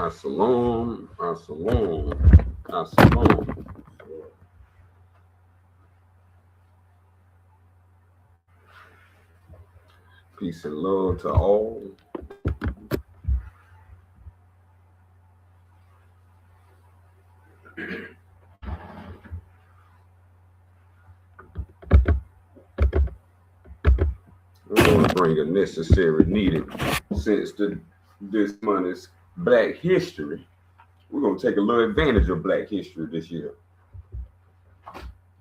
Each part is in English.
Assalamu, assalamu, assalamu. Peace and love to all. We're going to bring a necessary needed since this month is Black History. We're going to take a little advantage of Black History this year.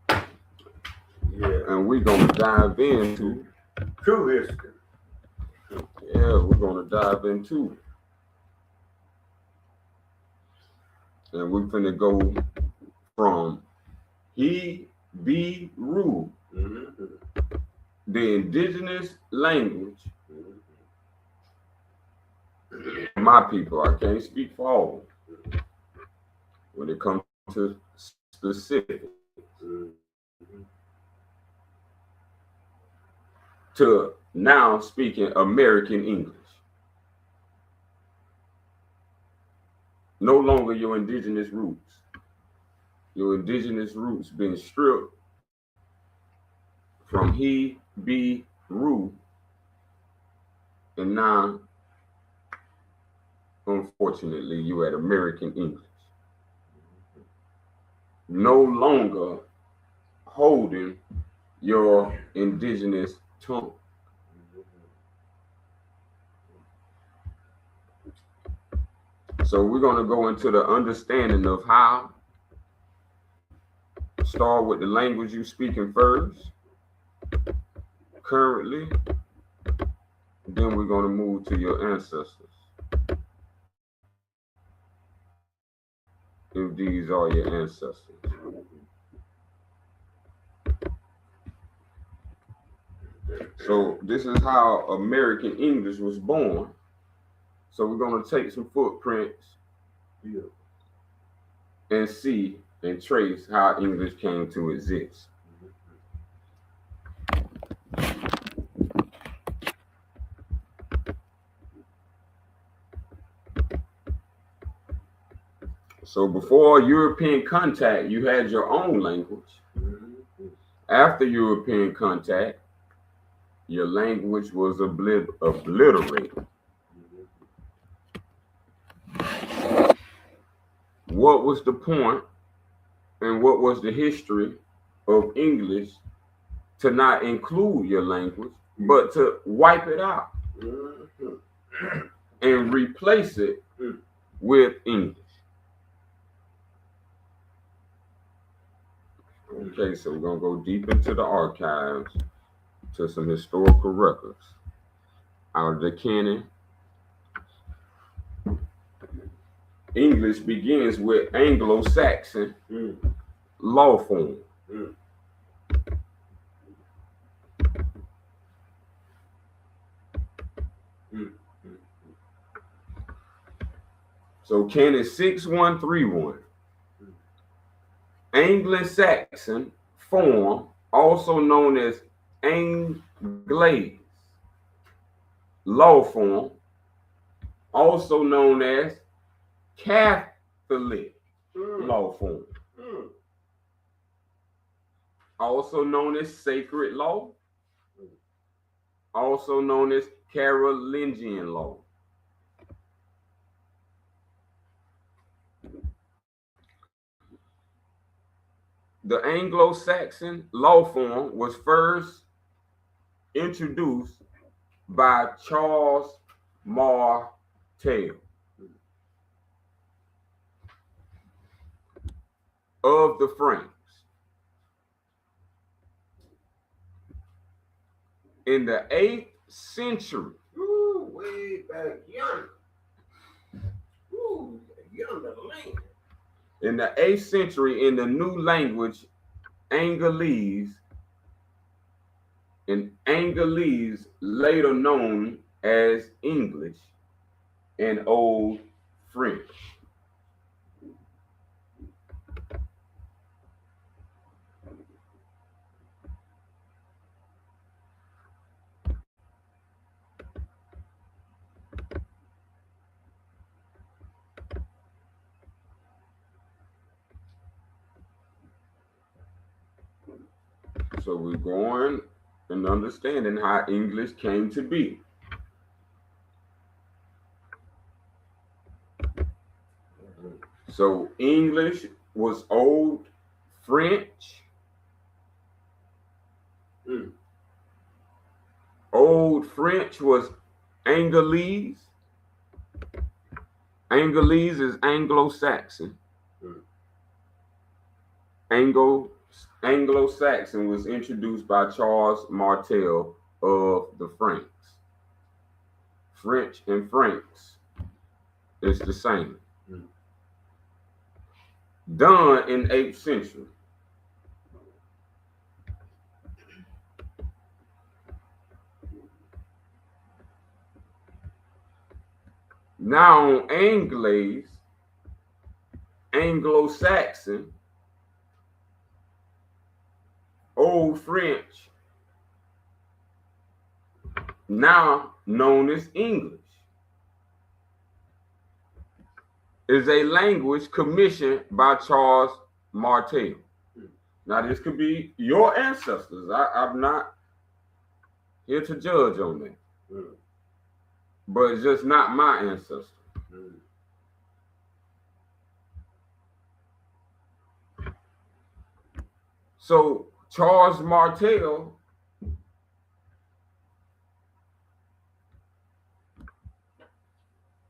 Yeah. And we're going to dive into true history. Yeah, we're going to dive into. And we're going to go from He Be Ru, the indigenous language. My people, I can't speak for all. When it comes to specifics. To now speaking American English. No longer your indigenous roots. Your indigenous roots been stripped from He Be Ru, and now, unfortunately, you at American English. No longer holding your indigenous tongue. So we're going to go into the understanding of how. Start with the language you speaking first, currently. Then we're going to move to your ancestors. If these are your ancestors. So this is how American English was born. So we're going to take some footprints and see and trace how English came to exist. So before European contact, you had your own language. After European contact, your language was obliterated. What was the point and what was the history of English to not include your language, but to wipe it out and replace it with English? Okay, so we're going to go deep into the archives to some historical records. Out of the canon, English begins with Anglo-Saxon law form. So canon 6131. Anglo-Saxon form, also known as Anglaise law form, also known as Catholic law form, also known as sacred law, also known as Carolingian law. The Anglo-Saxon law form was first introduced by Charles Martel of the Franks in the 8th century. Way back yonder. Yonder land. In the 8th century, in the new language, Angolese, and Angolese, later known as English and Old French. So we're going and understanding how English came to be. So English was Old French. Old French was Angolese. Angolese is Anglo-Saxon. Anglo-Saxon was introduced by Charles Martel of the Franks. French and Franks is the same. Done in 8th century. Now Anglaise, Anglo-Saxon, Old French, now known as English, is a language commissioned by Charles Martel. Now this could be your ancestors. I'm not here to judge on that. But it's just not my ancestors. So Charles Martel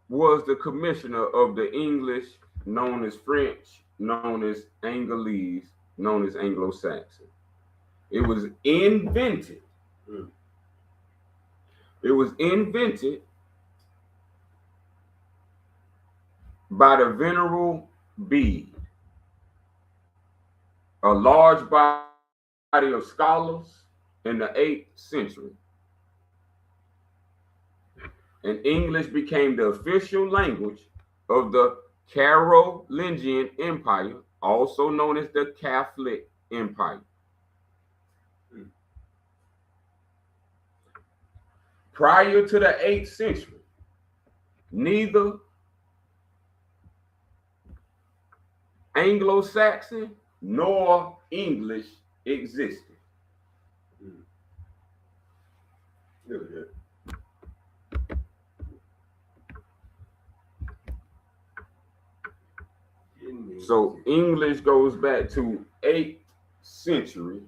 was the commissioner of the English, known as French, known as Angolese, known as Anglo-Saxon. It was invented. It was invented by the Venerable Bede, a large body of scholars in the 8th century. And English became the official language of the Carolingian Empire, also known as the Catholic Empire. Prior to the 8th century, neither Anglo-Saxon nor English existed. So English goes back to 8th century,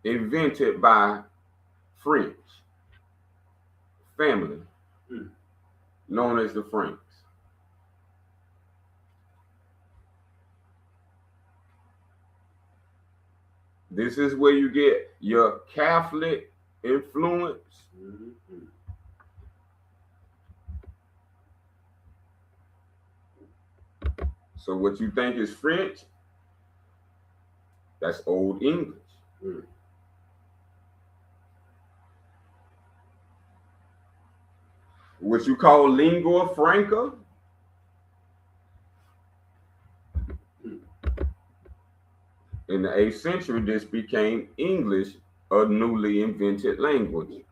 invented by French family, known as the Franks. This is where you get your Catholic influence. So what you think is French, that's Old English. What you call lingua franca, in the 8th century, this became English, a newly invented language.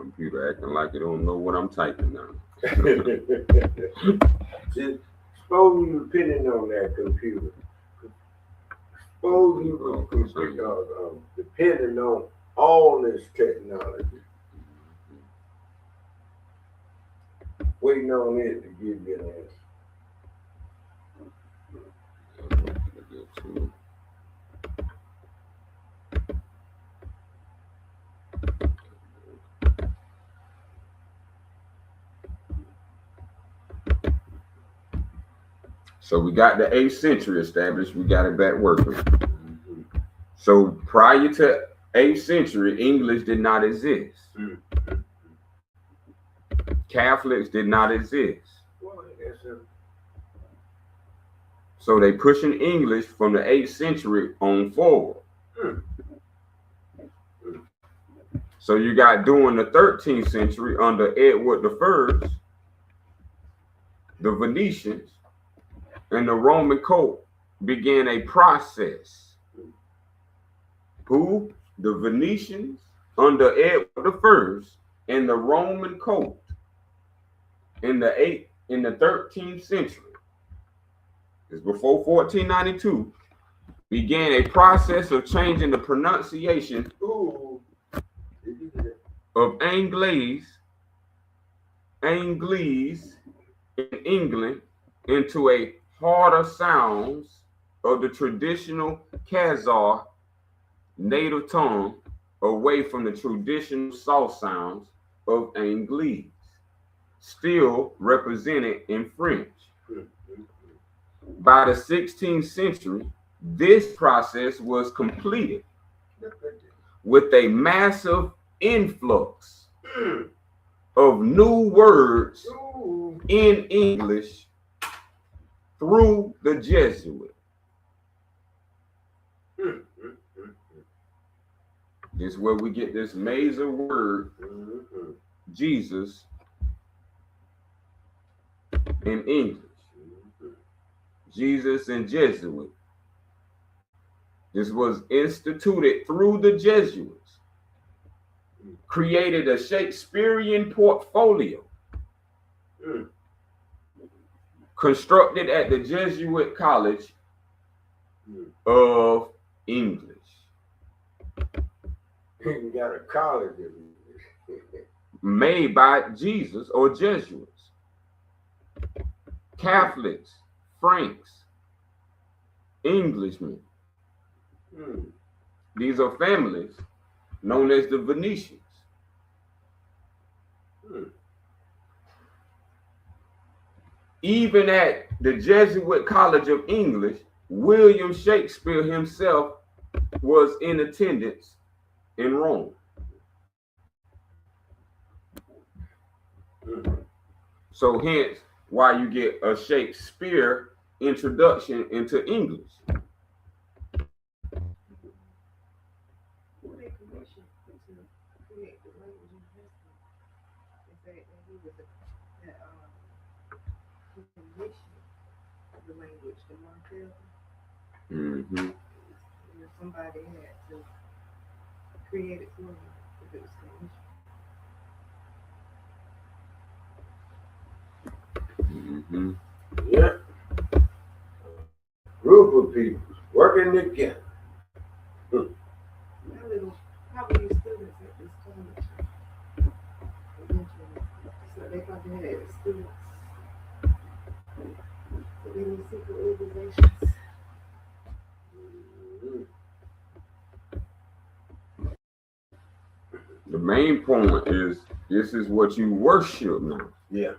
computer acting like it don't know what I'm typing now. Just suppose you depending on that computer. Suppose you depending on all this technology. Waiting on it to give you an answer. So we got the 8th century established. We got it back working. So prior to 8th century, English did not exist. Catholics did not exist. So they pushing English from the 8th century on forward. So you got during the 13th century under Edward I, the Venetians and the Roman court began a process. Who? The Venetians under Edward I and the Roman court in the 13th century, it's before 1492, began a process of changing the pronunciation of Anglese in England into a harder sounds of the traditional Khazar native tongue away from the traditional soft sounds of Anglese, still represented in French. By the 16th century, this process was completed with a massive influx of new words in English through the Jesuit. This is where we get this major word, Jesus, in English. Jesus and Jesuit. This was instituted through the Jesuits, created a Shakespearean portfolio, constructed at the Jesuit College of English. You got a college of English. Made by Jesus or Jesuits. Catholics, Franks, Englishmen. These are families known as the Venetians. Even at the Jesuit College of English, William Shakespeare himself was in attendance in Rome. So hence why you get a Shakespeare introduction into English. Somebody had to create it for you if it was commission. Yeah. Group of people working together. How many students at this college? So they probably had students. So they were secret organizations. The main point is this is what you worship now. Yeah.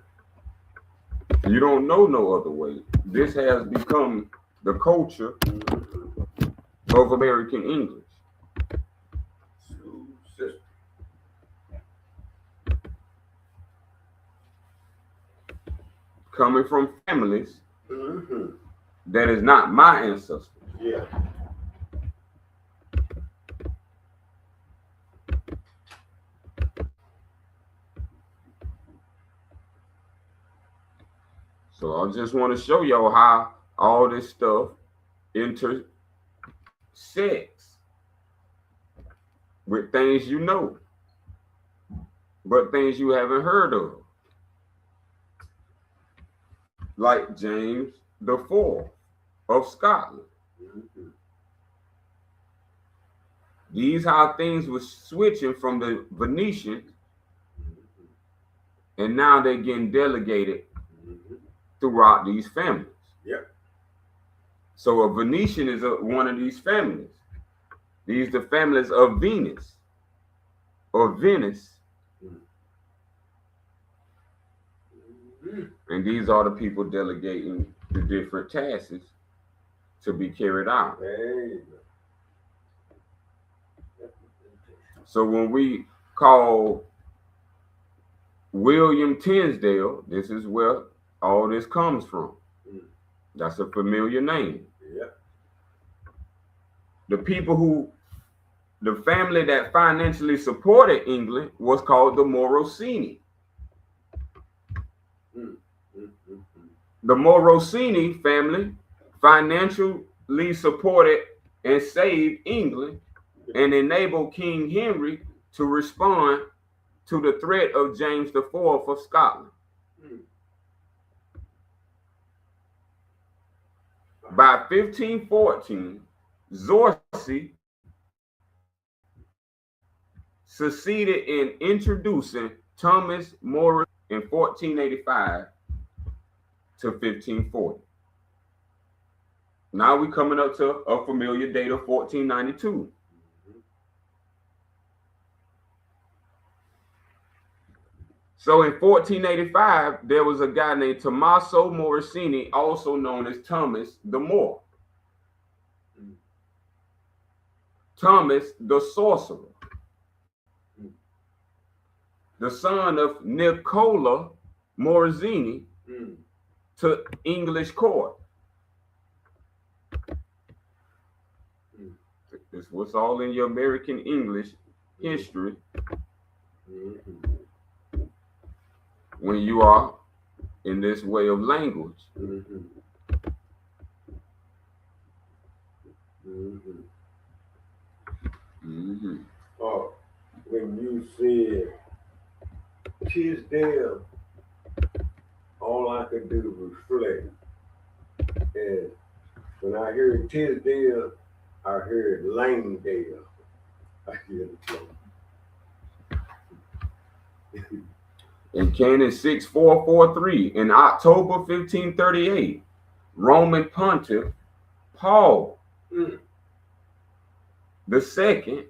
You don't know no other way. This has become the culture of American English. Coming from families that is not my ancestors. Yeah. So I just want to show y'all how all this stuff intersects with things you know. but things you haven't heard of, like James the Fourth of Scotland. Mhm. These how things were switching from the Venetians, Mhm. and now they're getting delegated Mhm. throughout these families. Yep. So a Venetian is one of these families. These the families of Venus or Venice, Mhm. and these are the people delegating the different tasks to be carried out. There you go. So when we call William Tinsdale, this is where all this comes from. Mm. That's a familiar name. Yep. The people who, the family that financially supported England was called the Morosini. Mm. Mm. Mm. The Morosini family financially supported and saved England and enabled King Henry to respond to the threat of James IV of Scotland. Mm. By 1514, Zorzi succeeded in introducing Thomas More in 1485 to 1540. Now we're coming up to a familiar date of 1492. So in 1485, there was a guy named Tommaso Morosini, also known as Thomas the More. Thomas the Sorcerer, the son of Nicola Morosini, to English court. This was all in your American English history when you are in this way of language. Oh, when you said Tisdale, all I could do was reflect. And when I heard Tisdale, I heard Langdale. I hear the flow. In Canon 6443, in October 1538, Roman Pontiff Paul the Second,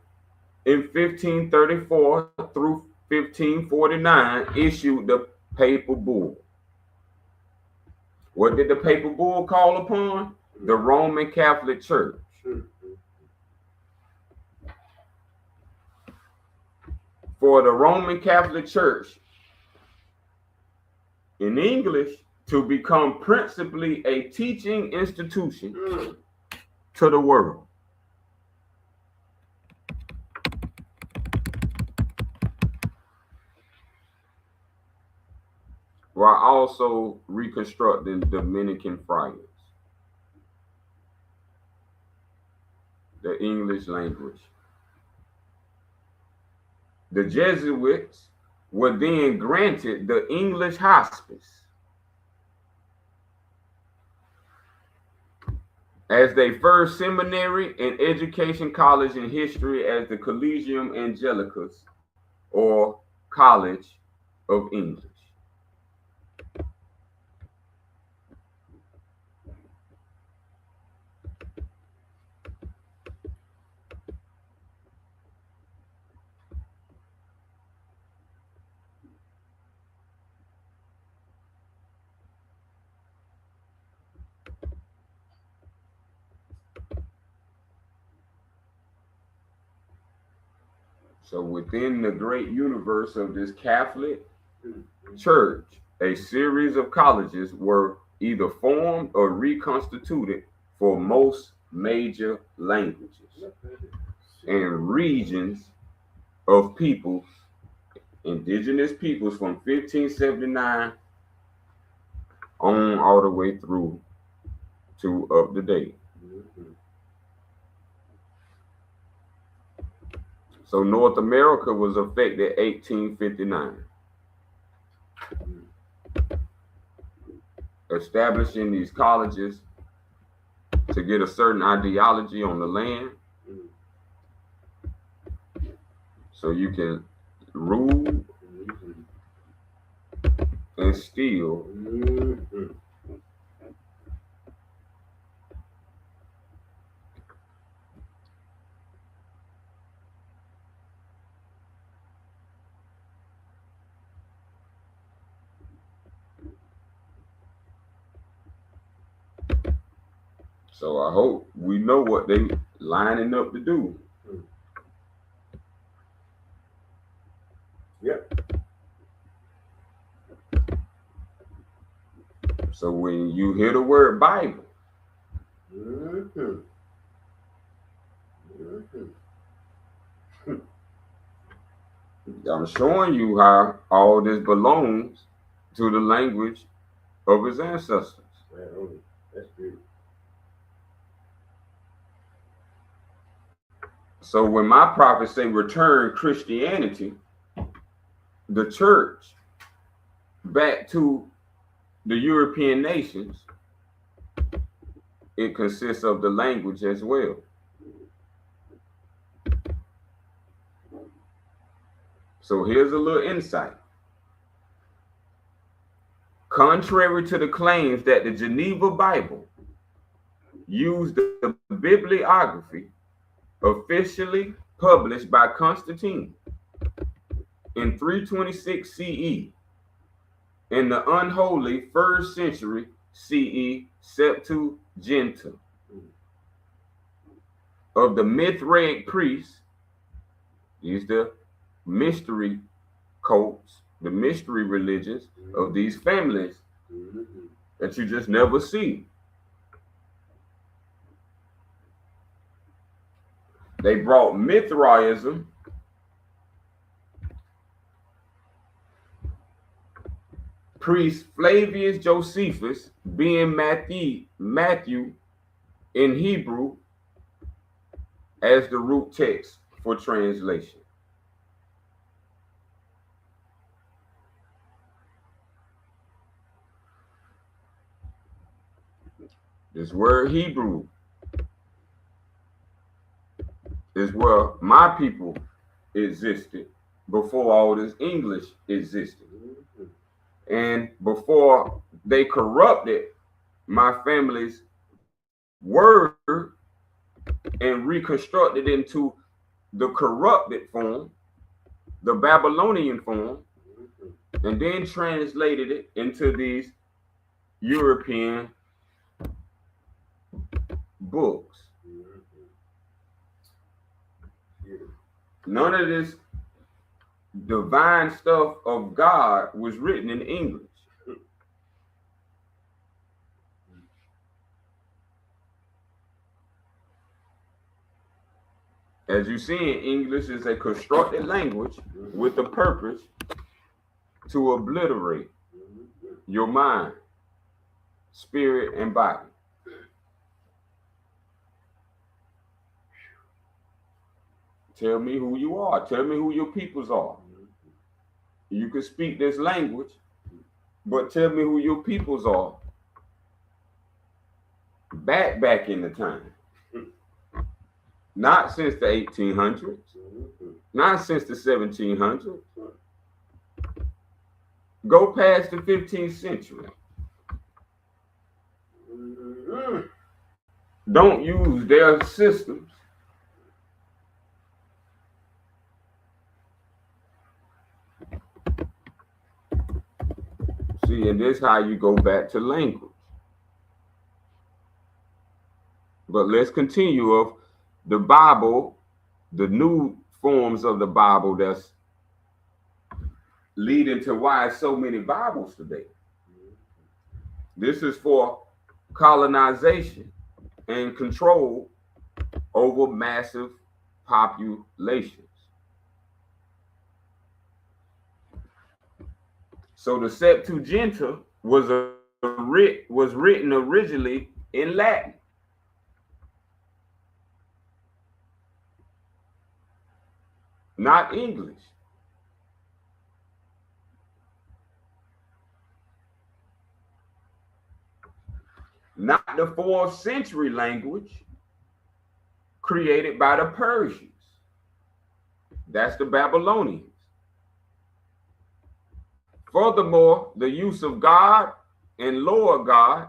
in 1534 through 1549, issued the papal bull. What did the papal bull call upon? The Roman Catholic Church. For the Roman Catholic Church in English to become principally a teaching institution to the world. While also reconstructing Dominican friars, the English language. The Jesuits were then granted the English hospice as their first seminary and education college in history as the Collegium Angelicus, or College of English. So within the great universe of this Catholic Church, a series of colleges were either formed or reconstituted for most major languages and regions of peoples, indigenous peoples, from 1579 on all the way through to up to date. So North America was affected 1859. Establishing these colleges to get a certain ideology on the land so you can rule and steal. So I hope we know what they lining up to do. Yep. So when you hear the word Bible, I'm showing you how all this belongs to the language of his ancestors. That's good. So when my prophets say return Christianity, the church back to the European nations, it consists of the language as well. So here's a little insight. Contrary to the claims that the Geneva Bible used the bibliography officially published by Constantine in 326 CE in the unholy 1st century CE Septuaginta of the Mithraic priests, these the mystery cults, the mystery religions of these families that you just never see. They brought Mithraism priest Flavius Josephus, being Matthew in Hebrew as the root text for translation. This word Hebrew is where my people existed before all this English existed. And before they corrupted my family's word and reconstructed into the corrupted form, the Babylonian form, and then translated it into these European books. None of this divine stuff of God was written in English. As you see, English is a constructed language with the purpose to obliterate your mind, spirit, and body. Tell me who you are. Tell me who your peoples are. You can speak this language, but tell me who your peoples are. Back in the time. Not since the 1800s. Not since the 1700s. Go past the 15th century. Don't use their systems. See, and this is how you go back to language. But let's continue of the Bible, the new forms of the Bible that's leading to why so many Bibles today. This is for colonization and control over massive populations. So the Septuaginta was written originally in Latin. not English. Not the 4th century language created by the Persians. That's the Babylonians. Furthermore, the use of God and Lord God.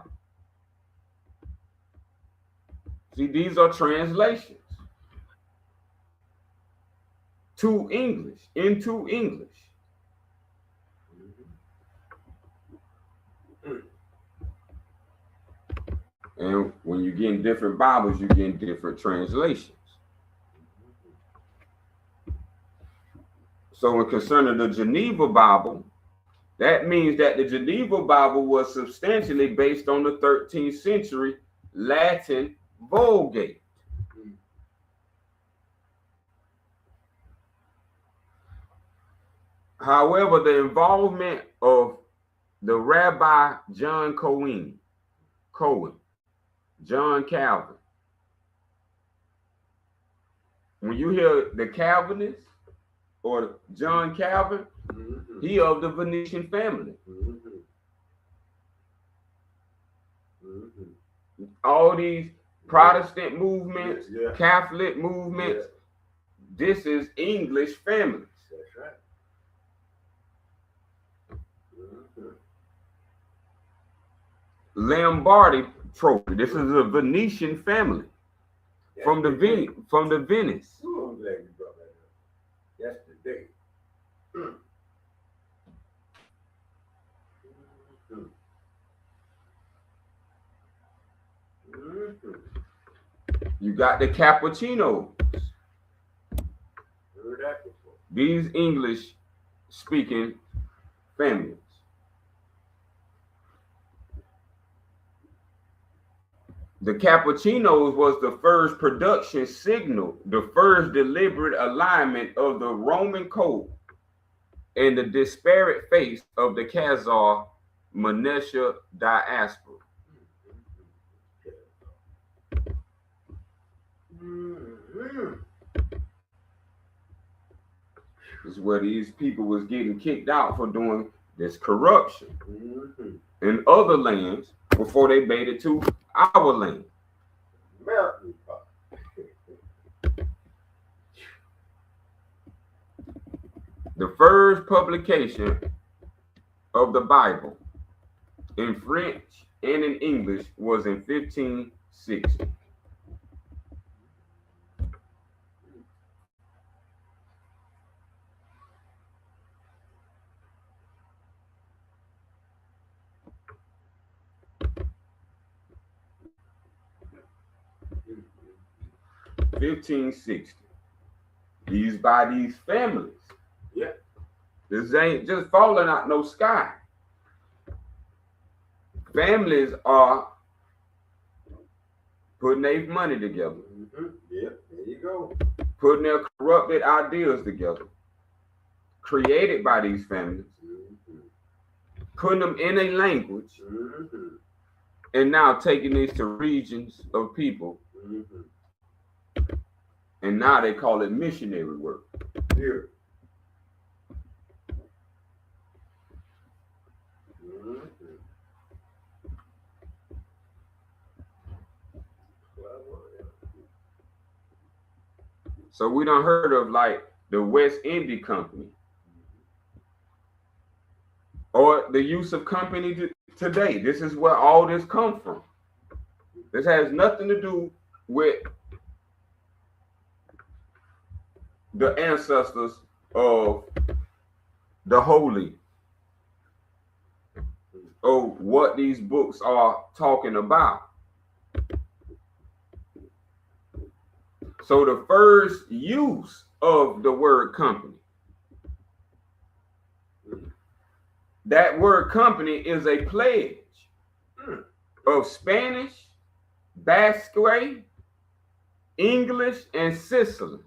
See, these are translations to English, into English. And when you get in different Bibles, you get different translations. So in concerning the Geneva Bible, that means that the Geneva Bible was substantially based on the 13th century Latin Vulgate. However, the involvement of the Rabbi John John Calvin. When you hear the Calvinists or John Calvin, he of the Venetian family. All these Protestant movements, Catholic movements, this is English families. That's right. Lombardi trophy. This is a Venetian family from the Venice. Ooh, I'm glad you brought that up. That's the day. You got the Cappuccinos. Heard that before. These English speaking families. The Cappuccinos was the first production signal, the first deliberate alignment of the Roman code and the disparate face of the Khazar Manesha diaspora. This is where these people was getting kicked out for doing this corruption in other lands before they made it to our land. American pot. The first publication of the Bible in French and in English was in 1560. These by these families. Yeah. This ain't just falling out no sky. Families are putting their money together. Yeah, there you go. Putting their corrupted ideas together. Created by these families. Putting them in a language. And now taking these to regions of people. And now they call it missionary work. Here. So we done heard of like the West India Company or the use of company today. This is where all this comes from. This has nothing to do with the ancestors of the holy or what these books are talking about. So the first use of the word company, that word company is a pledge of Spanish, Basque, English, and Sicily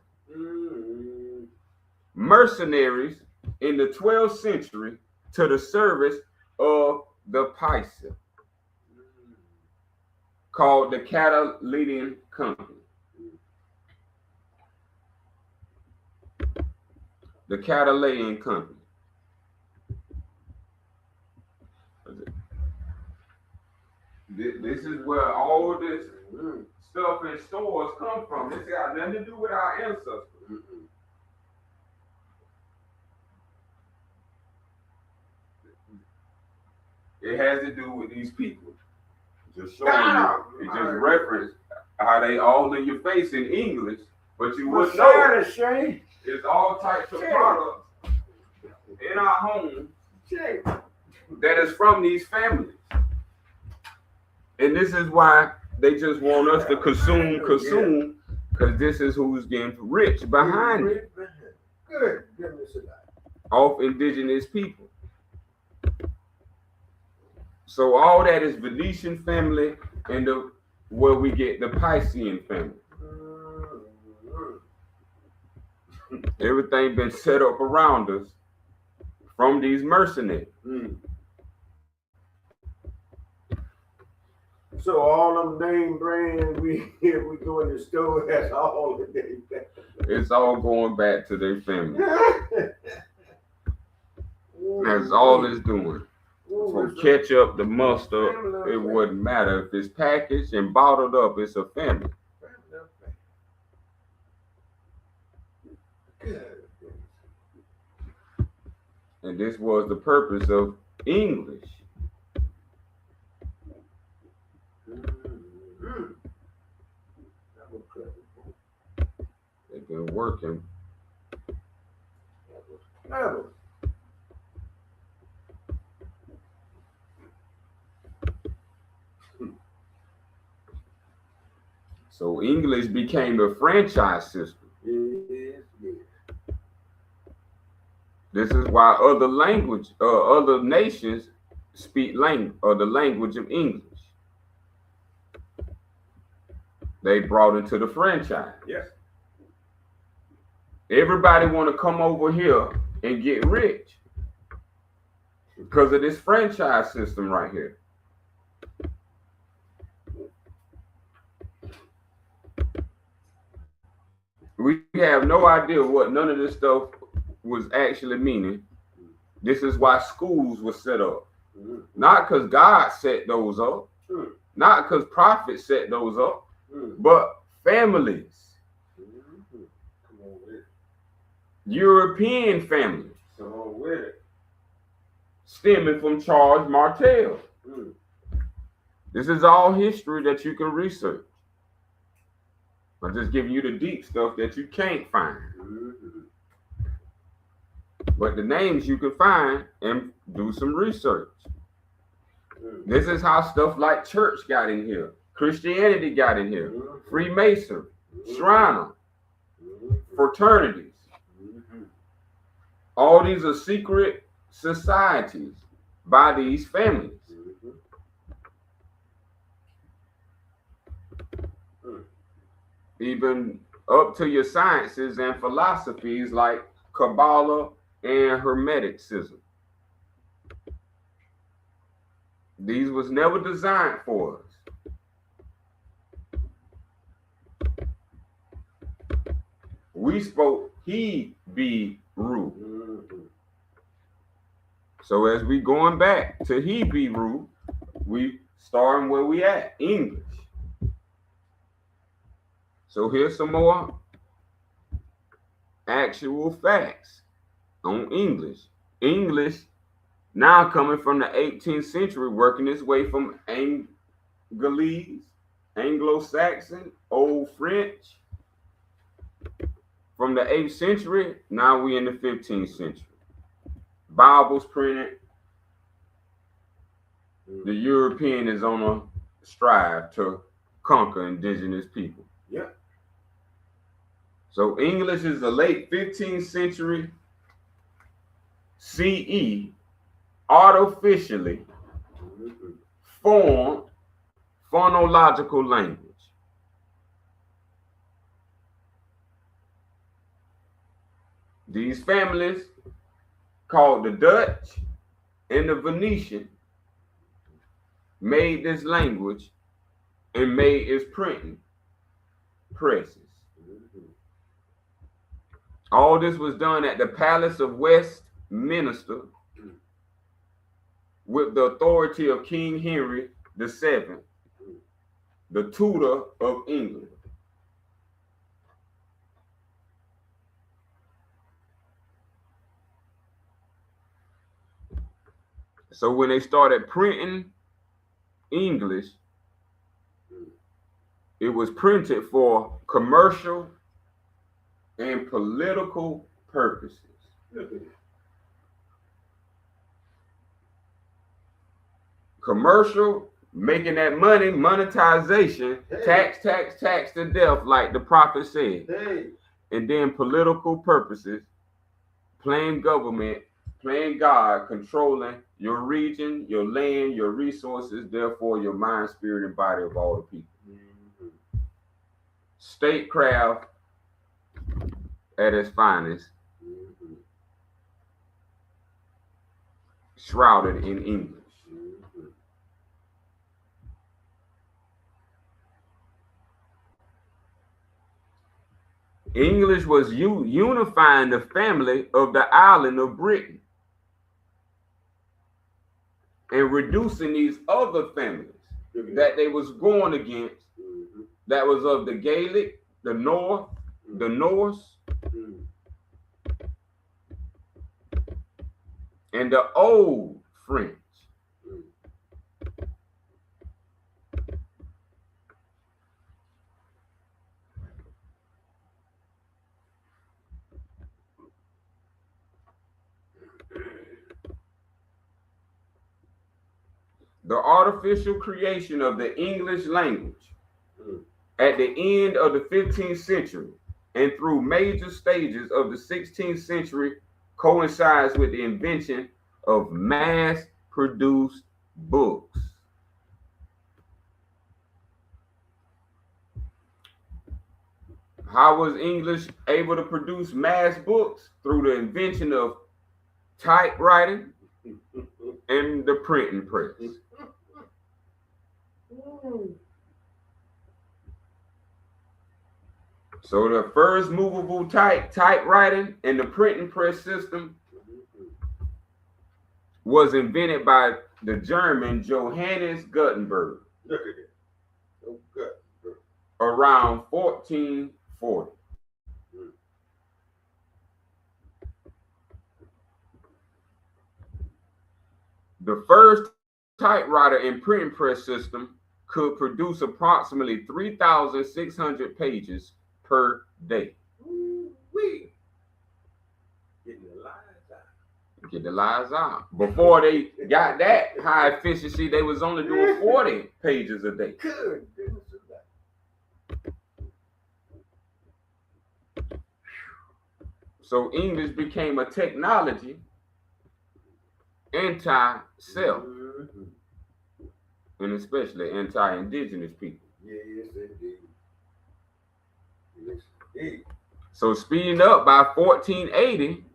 mercenaries in the 12th century to the service of the Paisa, called the Catalonian Company. the Catalan Company. This is where all this stuff in stores come from. This got nothing to do with our ancestors. It has to do with these people. Just showing you, it just reference how they all in your face in English, but you would know it's all types of products in our home that is from these families. And this is why they just want us to consume, because this is who's getting rich behind it. Good goodness alive. Off indigenous people. So all that is Venetian family and where we get the Piscean family. Everything been set up around us from these mercenaries. So all them name brands we go in the store, that's all the name brands. It's all going back to their family. That's all it's doing. From ketchup to mustard, it wouldn't matter. If it's packaged and bottled up, it's a family. And this was the purpose of English. They've been working. So English became a franchise system. This is why other nations speak the language of English. They brought into the franchise. Yes. Everybody want to come over here and get rich because of this franchise system right here. We have no idea what none of this stuff was actually meaning. This is why schools were set up. Not because God set those up, not because prophets set those up, but families. Come on with it. European families. Come on with it. Stemming from Charles Martel. This is all history that you can research. I'm just giving you the deep stuff that you can't find. But the names you can find and do some research. This is how stuff like church got in here. Christianity got in here. Freemason, Shriner, fraternities. All these are secret societies by these families. Even up to your sciences and philosophies like Kabbalah and Hermeticism. These was never designed for us. We spoke Hebrew. So as we going back to Hebrew, we starting where we at, English. So here's some more actual facts on English. English now coming from the 18th century, working its way from Angolese, Anglo-Saxon, Old French. From the 8th century, now we in the 15th century. Bibles printed. The European is on a strive to conquer indigenous people. Yeah. So English is the late 15th century CE, artificially formed phonological language. These families, called the Dutch and the Venetian, made this language and made its printing presses. All this was done at the Palace of Westminster with the authority of King Henry VII, the Tudor of England. So when they started printing English, it was printed for commercial and political purposes. Look at it. Commercial, making that money, monetization, Hey. tax to death, like the prophet said. Hey, And then political purposes, playing government, playing God, controlling your region, your land, your resources, therefore your mind, spirit, and body of all the people. Statecraft at its finest, shrouded in English. English was unifying the family of the island of Britain and reducing these other families that they was going against, that was of the Gaelic, the North, the Norse, and the Old French. The artificial creation of the English language at the end of the 15th century and through major stages of the 16th century coincides with the invention of mass-produced books. How was English able to produce mass books? Through the invention of typewriting and the printing press. So the first movable typewriting and the printing press system was invented by the German Johannes Gutenberg. Look at it. Oh, Gutenberg. Around 1440. The first typewriter and printing press system could produce approximately 3,600 pages per day. Ooh-wee. Getting the lies out. Get the lies out. Before they got that high efficiency, they was only doing 40 pages a day. Good goodness of that. So English became a technology anti-self, and especially anti-indigenous people. Yes, indeed. Yes, indeed. So speeding up, by 1480,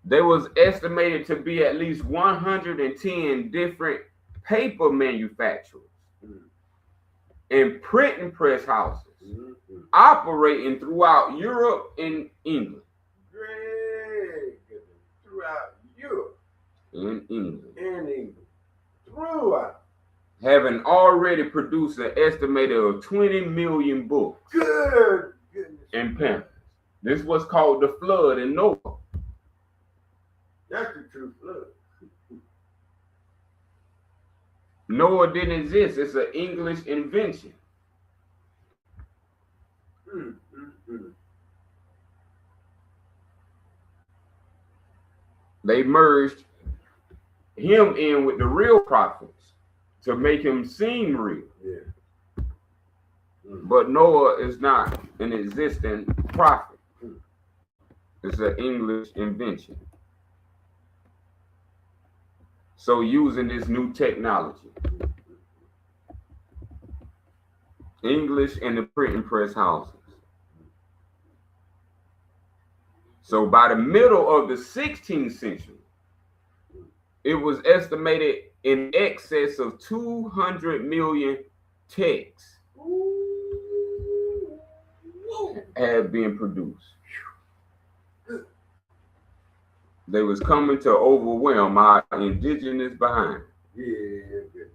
there was estimated to be at least 110 different paper manufacturers and printing press houses operating throughout Europe and England. Great goodness. Throughout Europe In England. and England. Throughout. Having already produced an estimated of 20 million books Good goodness. and pamphlets. This was called the flood in Noah. That's the true flood. Noah didn't exist. It's an English invention. They merged him in with the real prophets to make him seem real. Yeah. But Noah is not an existing prophet. It's an English invention. So using this new technology, English and the printing press houses. So by the middle of the 16th century, it was estimated in excess of 200 million texts had been produced. They was coming to overwhelm our indigenous behind. Yeah, good.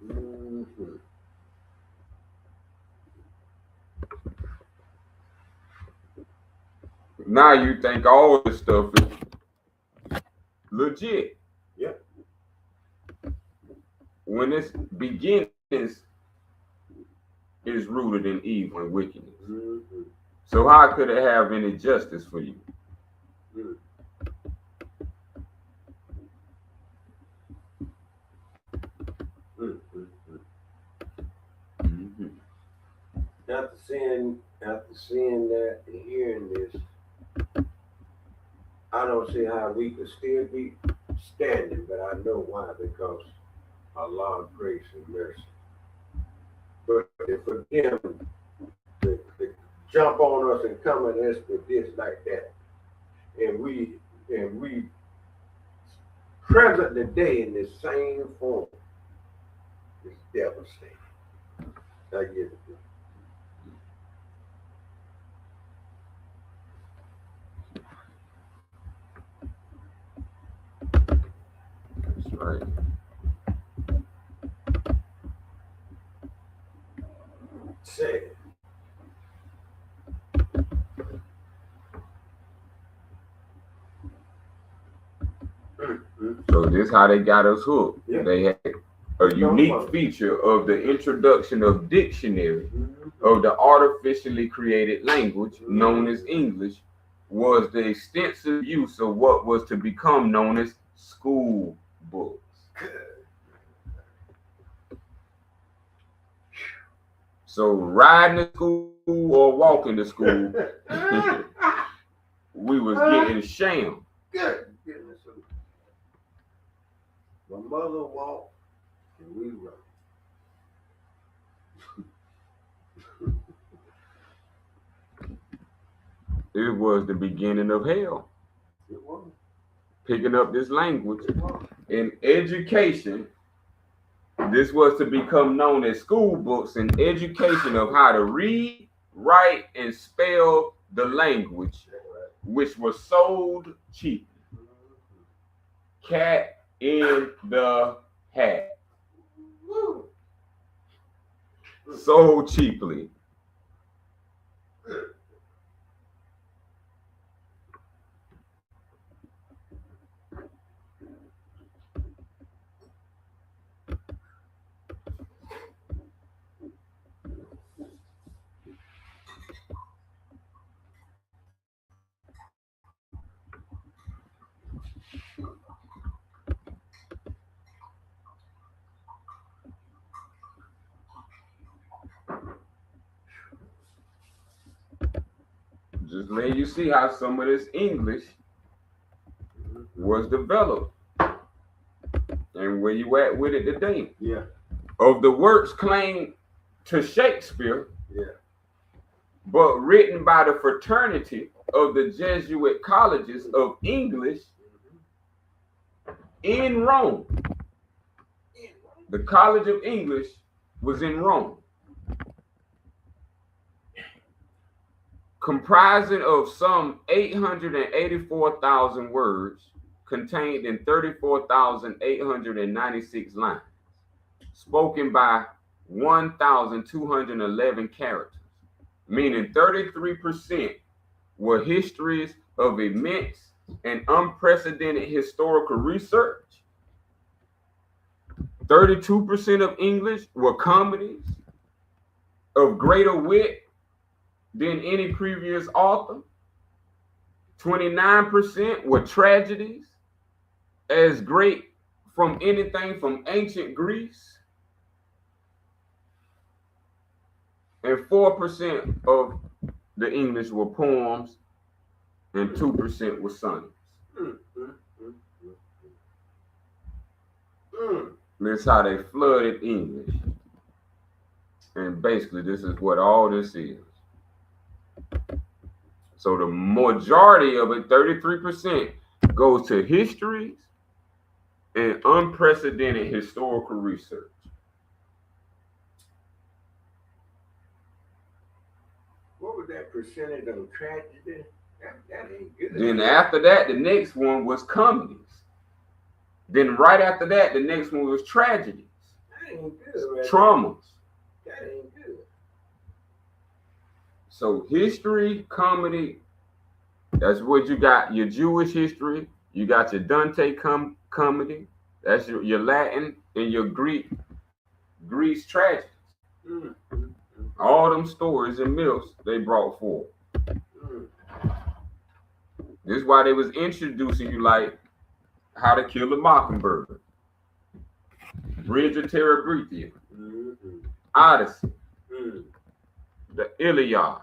Mhm. Now you think all this stuff is legit. Yep. When its beginnings is rooted in evil and wickedness. Mhm. So how could it have any justice for you? Mhm. Mhm. Mm-hmm. After seeing that and hearing this, I don't see how we could still be standing, but I know why, because Allah grace and mercy. But for them to jump on us and come at us with this like that, and we present the day in the same form, is devastating. I give it to you. That's right. Sad. So this how they got us hooked. Yeah. They had a unique feature of the introduction of dictionary of the artificially created language known as English was the extensive use of what was to become known as school books. So riding to school or walking to school, we was getting shammed. Good goodness. My mother walked and we run. It was the beginning of hell. It was. Picking up this language It was. in education. This was to become known as school books and education of how to read, write, and spell the language, which was sold cheap. Cat in the hat. Sold cheaply. Just letting you see how some of this English was developed and where you at with it today. Yeah. Of the works claimed to Shakespeare, Yeah. but written by the fraternity of the Jesuit colleges of English in Rome. The College of English was in Rome. Comprising of some 884,000 words contained in 34,896 lines, spoken by 1,211 characters, meaning 33% were histories of immense and unprecedented historical research. 32% of English were comedies of greater wit than any previous author. 29% were tragedies as great from anything from ancient Greece. And 4% of the English were poems, and 2% were sonnets. That's how they flooded English. And basically, this is what all this is. So the majority of it, 33%, goes to histories and unprecedented historical research. percentage on tragedy. That ain't good. Then after that, the next one was comedies. Then right after that, the next one was tragedies, That ain't good, right? traumas. That ain't good. So history, comedy, that's what you got. Your Jewish history, you got your Dante comedy, that's your Latin, and your Greece tragedies. Mm. All them stories and myths they brought forth. Mm. This is why they was introducing you like How to Kill a Mockingbird, Bridge of Terabithia, Mm-hmm. Odyssey, Mm. the Iliad,